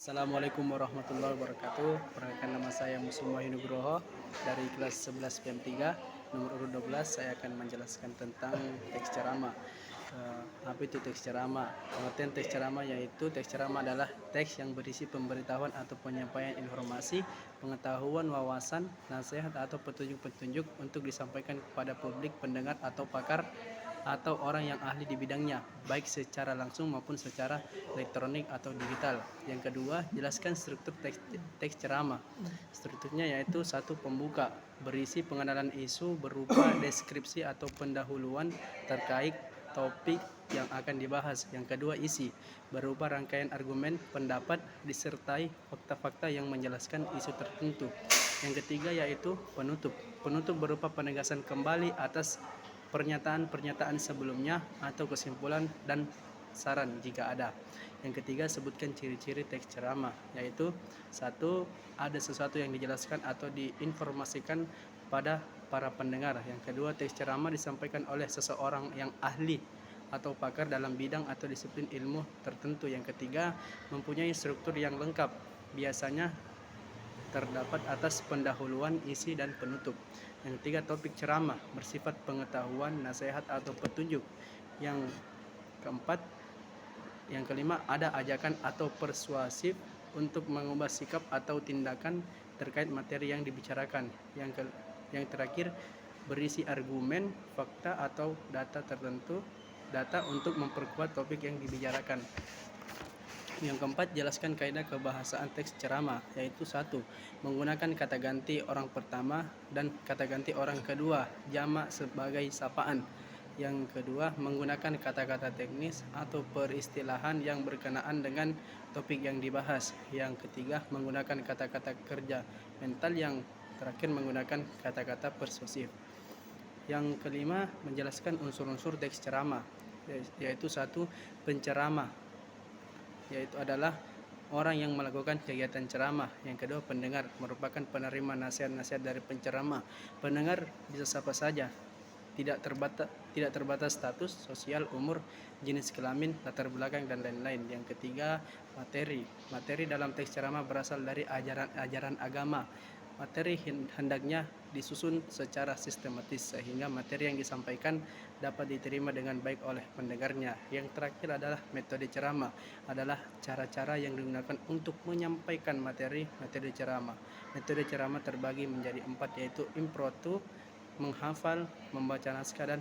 Assalamualaikum warahmatullahi wabarakatuh. Perkenalkan, nama saya Muslim Wahyu Nugroho dari kelas 11 PM3 nomor urut 12. Saya akan menjelaskan tentang teks ceramah. Apa itu teks ceramah? Pengertian teks ceramah yaitu teks ceramah adalah teks yang berisi pemberitahuan atau penyampaian informasi, pengetahuan, wawasan, nasihat atau petunjuk-petunjuk untuk disampaikan kepada publik, pendengar atau pakar atau orang yang ahli di bidangnya, baik secara langsung maupun secara elektronik atau digital. Yang kedua, jelaskan struktur teks ceramah. Strukturnya yaitu satu, pembuka, berisi pengenalan isu berupa deskripsi atau pendahuluan terkait topik yang akan dibahas. Yang kedua, isi, berupa rangkaian argumen, pendapat, disertai fakta-fakta yang menjelaskan isu tertentu. Yang ketiga yaitu penutup. Penutup berupa penegasan kembali atas pernyataan-pernyataan sebelumnya atau kesimpulan dan saran jika ada. Yang ketiga, sebutkan ciri-ciri teks ceramah, yaitu satu, ada sesuatu yang dijelaskan atau diinformasikan pada para pendengar. Yang kedua, teks ceramah disampaikan oleh seseorang yang ahli atau pakar dalam bidang atau disiplin ilmu tertentu. Yang ketiga, mempunyai struktur yang lengkap, biasanya terdapat atas pendahuluan, isi, dan penutup. Yang ketiga, topik ceramah bersifat pengetahuan, nasihat, atau petunjuk. Yang keempat, yang kelima, ada ajakan atau persuasif untuk mengubah sikap atau tindakan terkait materi yang dibicarakan. Yang terakhir, berisi argumen, fakta, atau data tertentu, data untuk memperkuat topik yang dibicarakan. Yang keempat, jelaskan kaidah kebahasaan teks ceramah, yaitu satu, menggunakan kata ganti orang pertama dan kata ganti orang kedua, jamak sebagai sapaan. Yang kedua, menggunakan kata-kata teknis atau peristilahan yang berkenaan dengan topik yang dibahas. Yang ketiga, menggunakan kata-kata kerja mental. Yang terakhir, menggunakan kata-kata persuasif. Yang kelima, menjelaskan unsur-unsur teks ceramah, yaitu satu, penceramah, yaitu adalah orang yang melakukan kegiatan ceramah. Yang kedua, pendengar, merupakan penerima nasihat-nasihat dari penceramah. Pendengar bisa siapa saja, tidak terbatas status sosial, umur, jenis kelamin, latar belakang, dan lain-lain. Yang ketiga, materi dalam teks ceramah berasal dari ajaran agama. Materi hendaknya disusun secara sistematis sehingga materi yang disampaikan dapat diterima dengan baik oleh pendengarnya. Yang terakhir adalah metode ceramah, adalah cara-cara yang digunakan untuk menyampaikan materi ceramah. Metode ceramah terbagi menjadi 4, yaitu impromptu, menghafal, membaca naskah, dan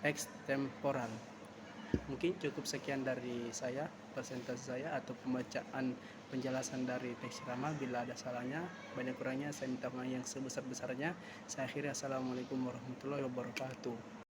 ekstemporal. Mungkin cukup sekian dari saya, presentasi saya atau pembacaan penjelasan dari teks ceramah. Bila ada salahnya, banyak kurangnya saya minta maaf yang sebesar-besarnya. Saya akhiri, assalamualaikum warahmatullahi wabarakatuh.